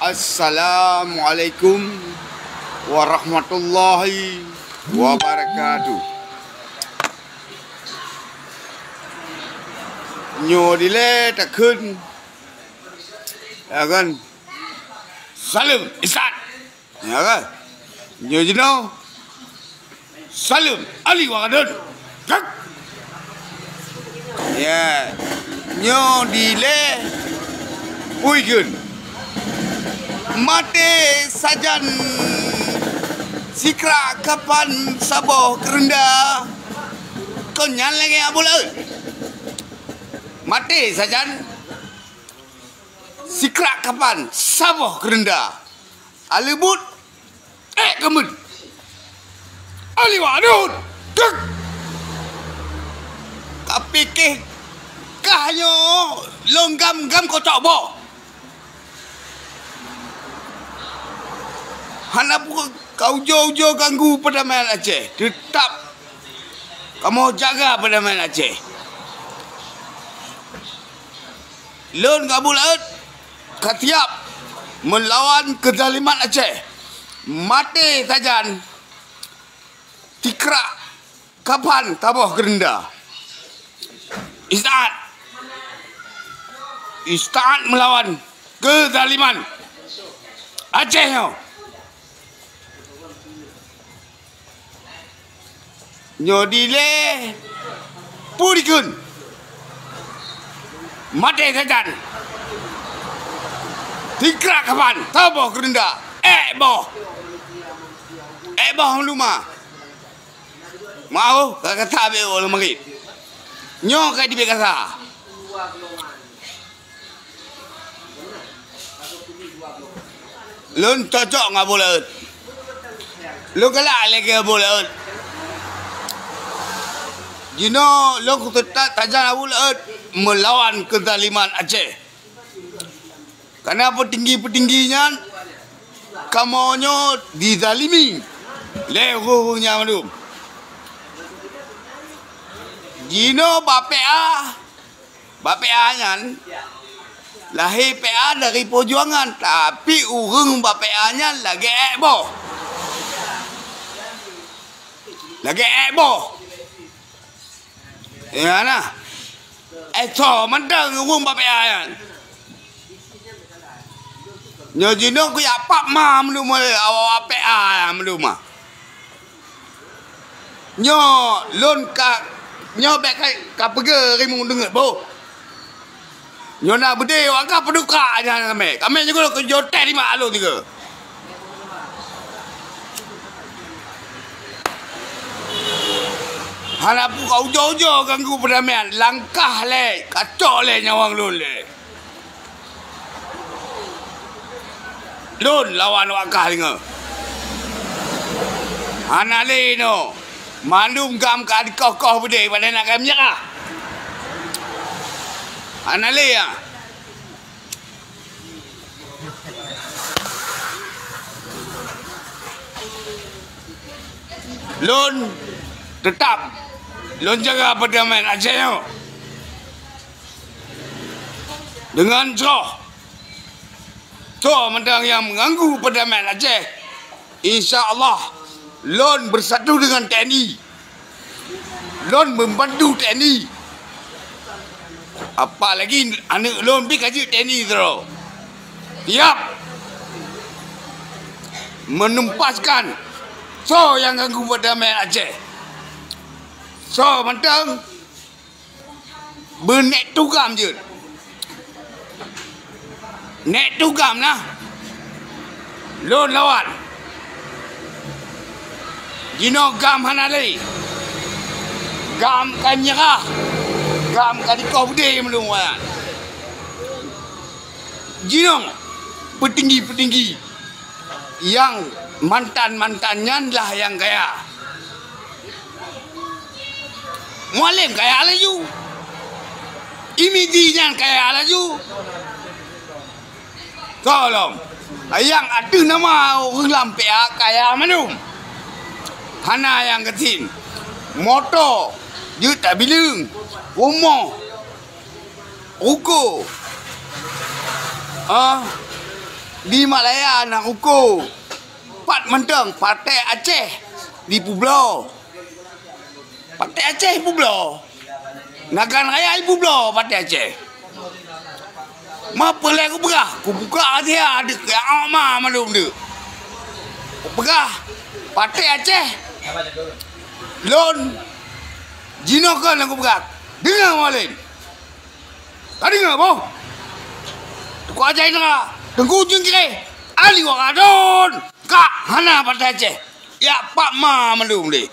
Assalamualaikum warahmatullahi wabarakatuh. Nyo dile tak kun. Ya kan? Salam Isat. Ya kan? Nyo jino. Salam Ali Wakadun. Kak. Ya. Nyo dile. Uigun. Mate sajan sikra kapan saboh kerenda konyan lagi abula mate sajan sikra kapan saboh kerenda alibut kemud aliwadut kek tapi ke kahyo longgam gam kocok boh Hana kau jauh-jauh ganggu perdamaian Aceh. Tetap kamu jaga perdamaian Aceh. Lon gabulat ketiap melawan kezaliman Aceh. Mati sajan tikrak kapan taboh gerenda. Istaat melawan kezaliman Aceh yo. Nyodile purikun mate sajan tikrak kapan taboh kerenda boh luma mau kata be ol mangit nyo kai di bekasa lun cocok ngah boleh lu galak lagi boleh Jino lo tetap tajan awulat melawan kezaliman Aceh. Karena petinggi-petingginya kamonyo dizalimi. Lehunya malum. Jino bapea nyan lahir PA dari perjuangan tapi urung bapea nyan lagi boh. Lagi boh. Ya nah, mentang urung bapea yan. Nyojino ku ya pak mam lu mah awak PA lu mah. Nyo lon ka nyo bek ka pege rimung denget bo. Nyo nak bede wak ka peduka nya kami. Kami juga ke jotek di mak lu tiga. Harap kau jauh-jauh ganggu perdamaian. Langkah le, kacau le nyawang lun le. Lun lawan wakah dengar. Anak le no. Malum gam ka dikokoh bede pada nak kami nyerah. Anak le ya. Lun tetap Lon jaga perdamaian Aceh yo. Dengan Troh mentang yang mengganggu perdamaian Aceh. InsyaAllah Lon bersatu dengan TNI. Lon membantu TNI. Apalagi anak Lon pergi kaji TNI terus. Tiap menumpaskan yang ganggu perdamaian Aceh. Mentang bernek tugam je. Nek tugam lah. Lon lawan. Jino gam hanali. Gam kan nyerah. Gam kan dikau bude melung wayan. Jino petinggi-petinggi yang mantan-mantannya lah yang kaya. Mualim kaya laju. Imidinya kaya laju. Tolong. Yang ada nama orang PA kaya manum. Hana yang ketin. Motor. Dia tak bilang. Rumah. Ruko. di Malaya nak ukur. Pat menteng Partai Aceh di Pueblo. Partai Aceh Pueblo. Nagan Raya Pueblo Partai Aceh. Ma pelai aku berah. Aku buka dia ada ke ama malum dia. Berah Partai Aceh. Lon jinokan aku berah. Dengar malin. Tak dengar boh. Aku ajar dengar. Tengku ujung kiri. Ali wakadon. Kak, hana Partai Aceh. Ya Pak Ma malum dia.